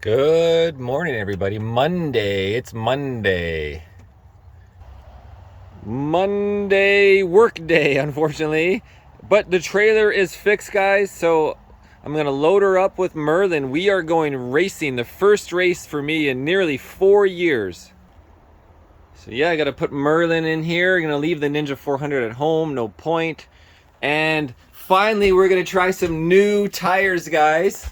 Good morning, everybody. Monday. It's Monday. Monday work day, unfortunately. But the trailer is fixed, guys. So I'm going to load her up with Merlin. We are going racing. The first race for me in nearly 4 years. So yeah, I got to put Merlin in here. I'm going to leave the Ninja 400 at home. No point. And finally, we're going to try some new tires, guys.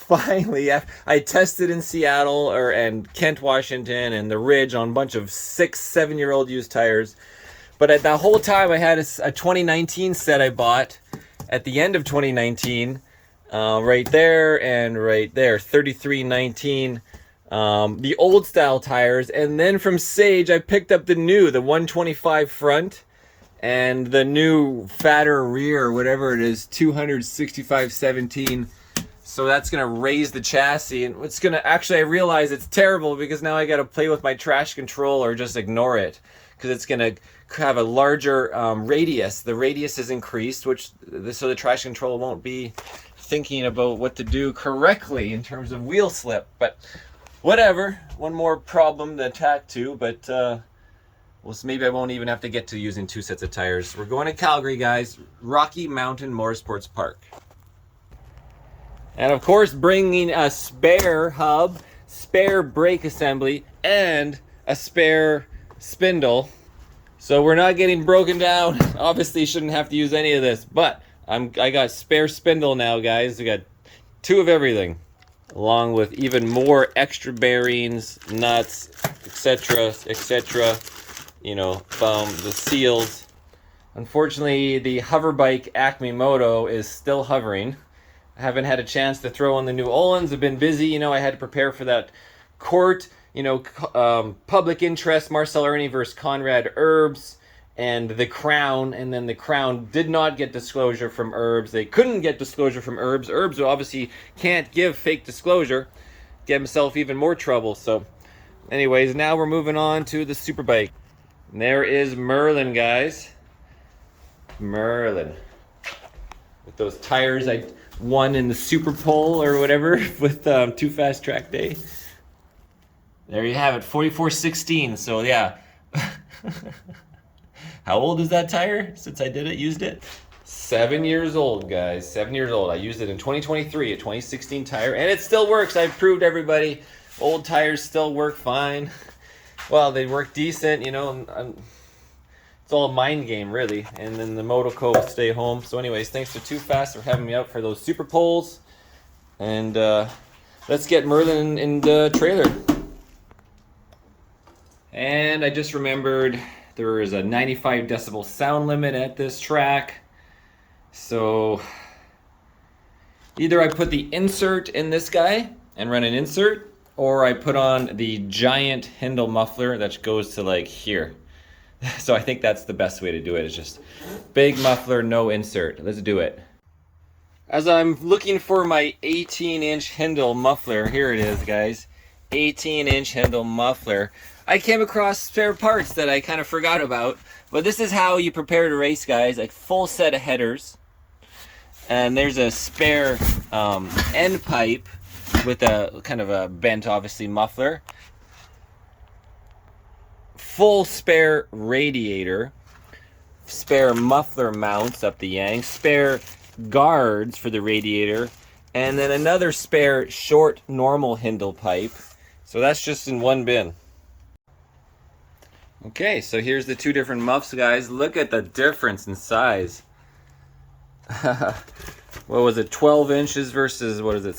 Finally, I tested in Seattle and Kent, Washington, and the Ridge on a bunch of 6-7-year-old used tires. But at that whole time, I had a 2019 set I bought at the end of 2019, right there and right there, 3319, the old style tires. And then from Sage, I picked up the 125 front and the new fatter rear, whatever it is, 265/17. So that's going to raise the chassis, and it's going to actually, I realize it's terrible because now I got to play with my trash control or just ignore it because it's going to have a larger radius. The radius is increased, so the trash control won't be thinking about what to do correctly in terms of wheel slip. But whatever, one more problem to attack to, but well, so maybe I won't even have to get to using 2 sets of tires. We're going to Calgary, guys. Rocky Mountain Motorsports Park. And of course, bringing a spare hub, spare brake assembly, and a spare spindle. So we're not getting broken down. Obviously, shouldn't have to use any of this, but I got spare spindle now, guys. We got 2 of everything, along with even more extra bearings, nuts, etc., etc. You know, the seals. Unfortunately, the hover bike Acme Moto is still hovering. I haven't had a chance to throw in the new Öhlins. I've been busy. You know, I had to prepare for that court, public interest, Marcel Ernie versus Conrad Herbs, and the Crown. And then the Crown did not get disclosure from Herbs. They couldn't get disclosure from Herbs. Herbs obviously can't give fake disclosure. Get himself even more trouble. So, anyways, now we're moving on to the Superbike. And there is Merlin, guys. Merlin. With those tires I won in the Super Pole or whatever with Too Fast Track Day. There you have it, 4416. So yeah. How old is that tire since I used it? 7 years old, guys. 7 years old. I used it in 2023, a 2016 tire, and it still works. I've proved everybody old tires still work fine. Well, they work decent, you know. It's all a mind game, really. And then the Motoco will stay home. So anyways, thanks to Too Fast for having me out for those Super Poles. And let's get Merlin in the trailer. And I just remembered there is a 95 decibel sound limit at this track. So either I put the insert in this guy and run an insert, or I put on the giant Hindle muffler that goes to like here. So I think that's the best way to do it, is just big muffler, no insert. Let's do it. As I'm looking for my 18-inch Hindle muffler, here it is, guys. 18-inch Hindle muffler. I came across spare parts that I kind of forgot about, but this is how you prepare to race, guys. A full set of headers. And there's a spare end pipe with a kind of a bent, obviously, muffler. Full spare radiator, spare muffler mounts up the yang, spare guards for the radiator, and then another spare short normal Hindle pipe. So that's just in one bin. Okay, so here's the 2 different muffs, guys. Look at the difference in size. What was it, 12 inches versus, what was it,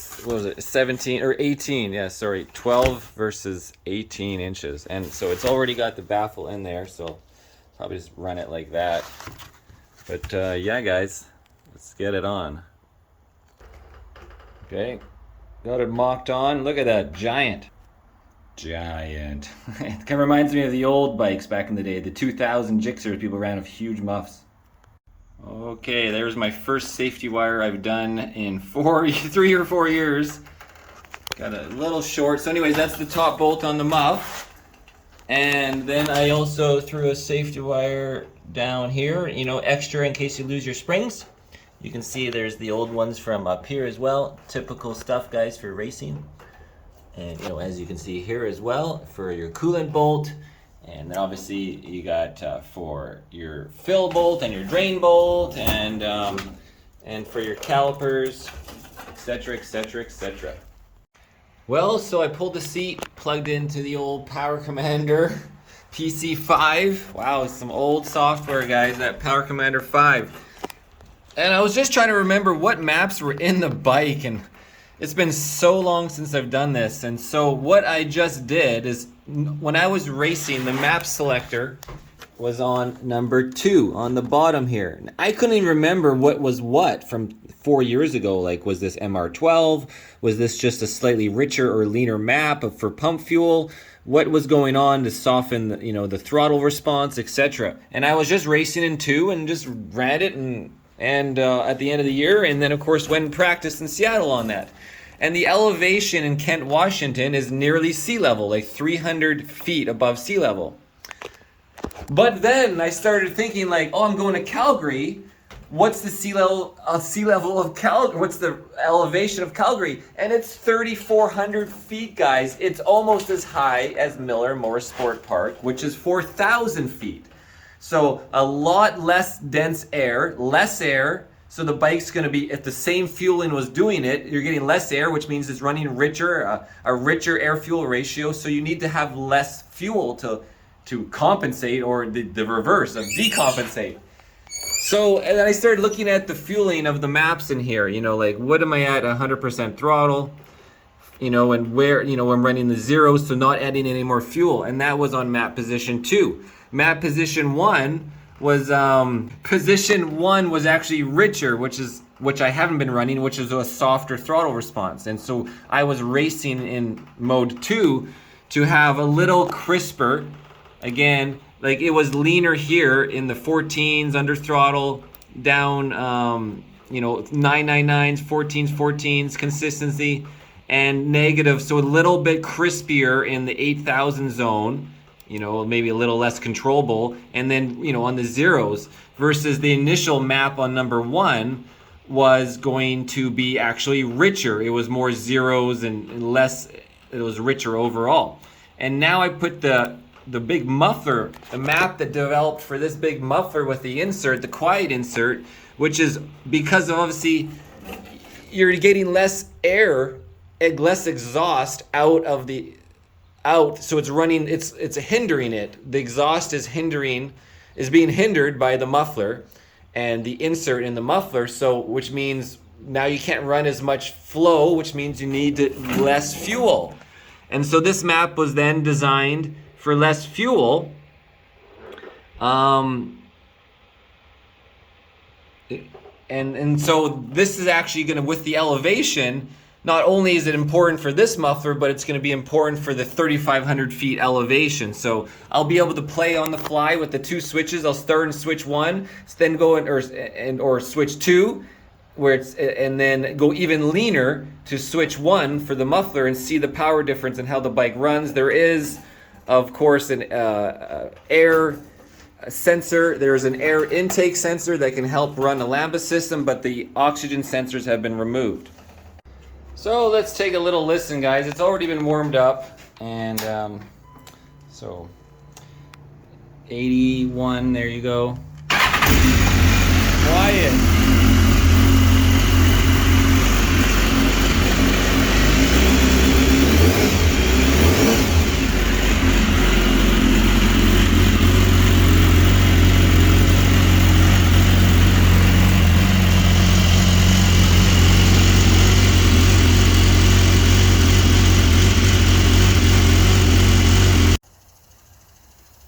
17 or 18? Yeah, sorry, 12 versus 18 inches. And so it's already got the baffle in there, so probably just run it like that. But yeah, guys, let's get it on. Okay, got it mocked on. Look at that, giant. It kind of reminds me of the old bikes back in the day, the 2000 Gixxers people ran with huge muffs. Okay, there's my first safety wire I've done in 3 or 4 years. Got a little short. So anyways, that's the top bolt on the muff. And then I also threw a safety wire down here, extra in case you lose your springs. You can see there's the old ones from up here as well. Typical stuff, guys, for racing. And as you can see here as well, for your coolant bolt. And then obviously you got for your fill bolt and your drain bolt, and for your calipers, etc, etc, etc. Well, so I pulled the seat, plugged into the old Power Commander PC5. Wow, it's some old software, guys, that Power Commander 5. And I was just trying to remember what maps were in the bike, and it's been so long since I've done this. And so what I just did is, when I was racing, the map selector was on number 2 on the bottom here. I couldn't even remember what was what from 4 years ago. Like, was this MR12? Was this just a slightly richer or leaner map for pump fuel? What was going on to soften the throttle response, etc. And I was just racing in 2 and just ran it and at the end of the year, and then of course went and practiced in Seattle on that. And the elevation in Kent, Washington is nearly sea level, like 300 feet above sea level. But then I started thinking, like, oh, I'm going to Calgary. What's the sea level of Calgary? What's the elevation of Calgary? And it's 3,400 feet, guys. It's almost as high as Miller Motorsport Park, which is 4,000 feet. So a lot less dense air, less air. So the bike's going to be, if the same fueling was doing it, you're getting less air, which means it's running richer, a richer air-fuel ratio. So you need to have less fuel to compensate, or the reverse of decompensate. So, and then I started looking at the fueling of the maps in here, like, what am I at 100% throttle, and where, I'm running the zeros, so not adding any more fuel. And that was on map position 2. Map position 1 was actually richer, which I haven't been running, which is a softer throttle response. And so I was racing in mode 2 to have a little crisper. Again, like, it was leaner here in the 14s under throttle, down 999s, 14s, consistency, and negative, so a little bit crispier in the 8,000 zone, maybe a little less controllable, and then on the zeros, versus the initial map on number 1 was going to be actually richer. It was more zeros and less, it was richer overall. And now I put the big muffler, the map that developed for this big muffler with the insert, the quiet insert, which is because of, obviously, you're getting less air, less exhaust out, so it's running, it's hindering it. The exhaust is being hindered by the muffler and the insert in the muffler, so which means now you can't run as much flow, which means you need less fuel. And so this map was then designed for less fuel, and so this is actually going to, with the elevation, not only is it important for this muffler, but it's going to be important for the 3,500 feet elevation. So I'll be able to play on the fly with the 2 switches. I'll start in switch 1, then go or switch 2, and then go even leaner to switch 1 for the muffler, and see the power difference and how the bike runs. There is, of course, an air sensor. There's an air intake sensor that can help run the Lambda system, but the oxygen sensors have been removed. So let's take a little listen, guys. It's already been warmed up, and so 81, there you go. Quiet.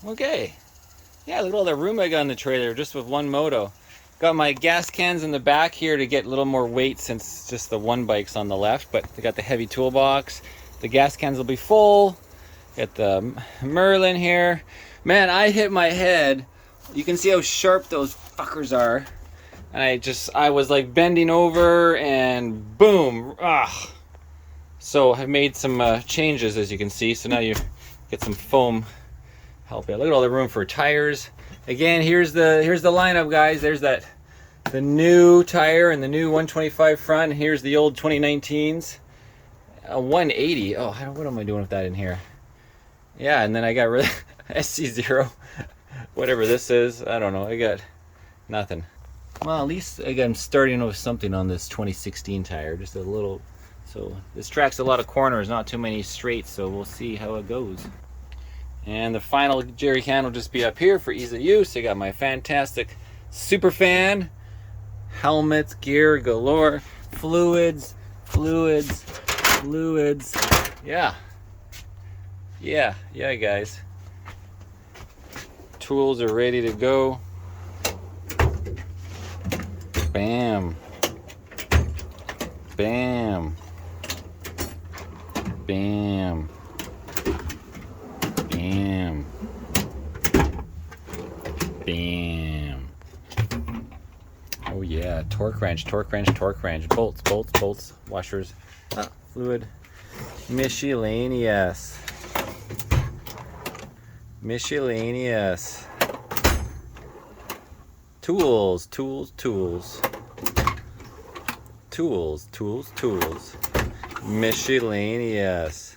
Okay, yeah, look at all the room I got in the trailer just with one moto. Got my gas cans in the back here to get a little more weight, since just the one bike's on the left, but they got the heavy toolbox. The gas cans will be full. Got the Merlin here. Man, I hit my head. You can see how sharp those fuckers are. And I was like bending over and boom. So I've made some changes, as you can see. So now you get some foam help you. Look at all the room for tires. Again, here's the lineup, guys. There's the new tire and the new 125 front. And here's the old 2019s. a 180. Oh, what am I doing with that in here? Yeah, and then I got rid of SC0, whatever this is. I don't know. I got nothing. Well, at least I'm starting with something on this 2016 tire, just a little. So this track's a lot of corners, not too many straights, so we'll see how it goes. And the final jerry can will just be up here for ease of use. I got my fantastic Superfan, helmets, gear galore, fluids. Yeah, guys. Tools are ready to go. Bam. Bam. Bam. Bam. Bam. Oh yeah, torque wrench, bolts, washers, fluid, miscellaneous. Tools. Miscellaneous.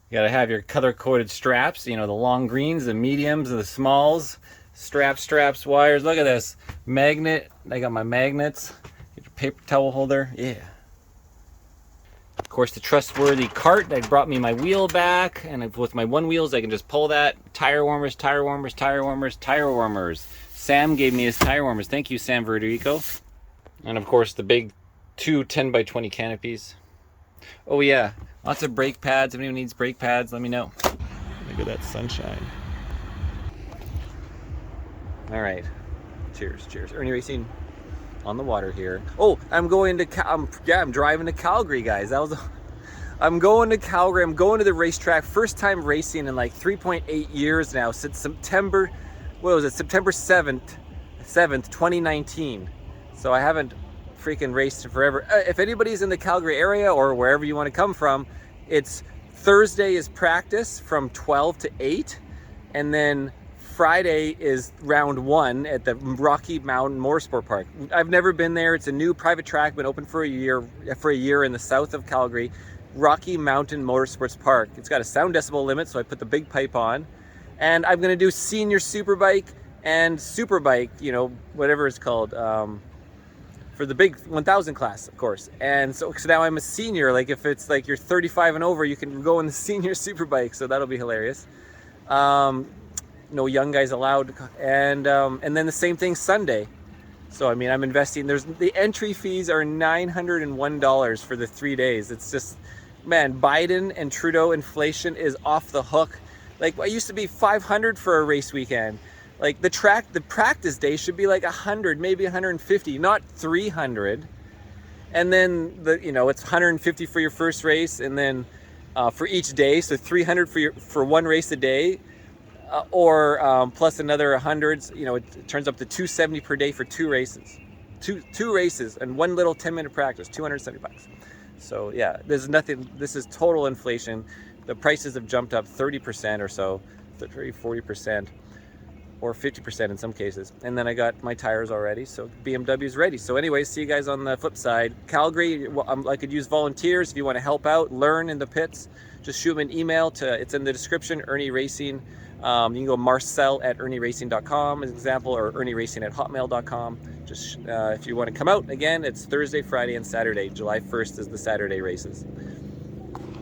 You gotta have your color-coded straps, you know, the long greens, the mediums, the smalls, straps, wires. Look at this. Magnet. I got my magnets. Get your paper towel holder. Yeah. Of course, the trustworthy cart that brought me my wheel back, and with my one wheels I can just pull that. Tire warmers. Sam gave me his tire warmers. Thank you, Sam Verderico. And of course the big 2 10x20 canopies. Oh yeah, lots of brake pads. If anyone needs brake pads, let me know. Look at that sunshine. All right, cheers. Ernie Racing on the water here. Oh, I'm going to I'm driving to Calgary, guys. I'm going to Calgary. I'm going to the racetrack. First time racing in like 3.8 years now, since September 7th, 2019. So I haven't freaking raced forever. If anybody's in the Calgary area or wherever you want to come from, it's Thursday is practice from 12 to 8, and then Friday is round 1 at the Rocky Mountain Motorsport Park. I've never been there. It's a new private track, been open for a year in the south of Calgary. Rocky Mountain Motorsports Park. It's got a sound decibel limit, so I put the big pipe on. And I'm gonna do senior superbike and superbike, you know, whatever it's called, for the big 1000 class, of course. And so now I'm a senior. Like if it's like you're 35 and over, you can go in the senior superbike. So that'll be hilarious. No young guys allowed. And then the same thing Sunday. So I mean, I'm investing. The entry fees are $901 for the 3 days. It's just, man, Biden and Trudeau inflation is off the hook. Like, it used to be $500 for a race weekend. Like the practice day should be like 100, maybe 150, not 300. And then it's 150 for your first race, and then for each day, so 300 for one race a day, or plus another 100. You know, it turns up to 270 per day for 2 races, two races, and one little 10-minute practice, $270. So yeah, there's nothing. This is total inflation. The prices have jumped up 30% or so, 40%. Or 50% in some cases. And then I got my tires already, so BMW's ready. So anyways, see you guys on the flip side. Calgary, I could use volunteers if you want to help out, learn in the pits. Just shoot me an email it's in the description, Ernie Racing. You can go marcel@ernieracing.com as an example, or ernieracing@hotmail.com. Just if you want to come out, again, it's Thursday, Friday, and Saturday. July 1st is the Saturday races.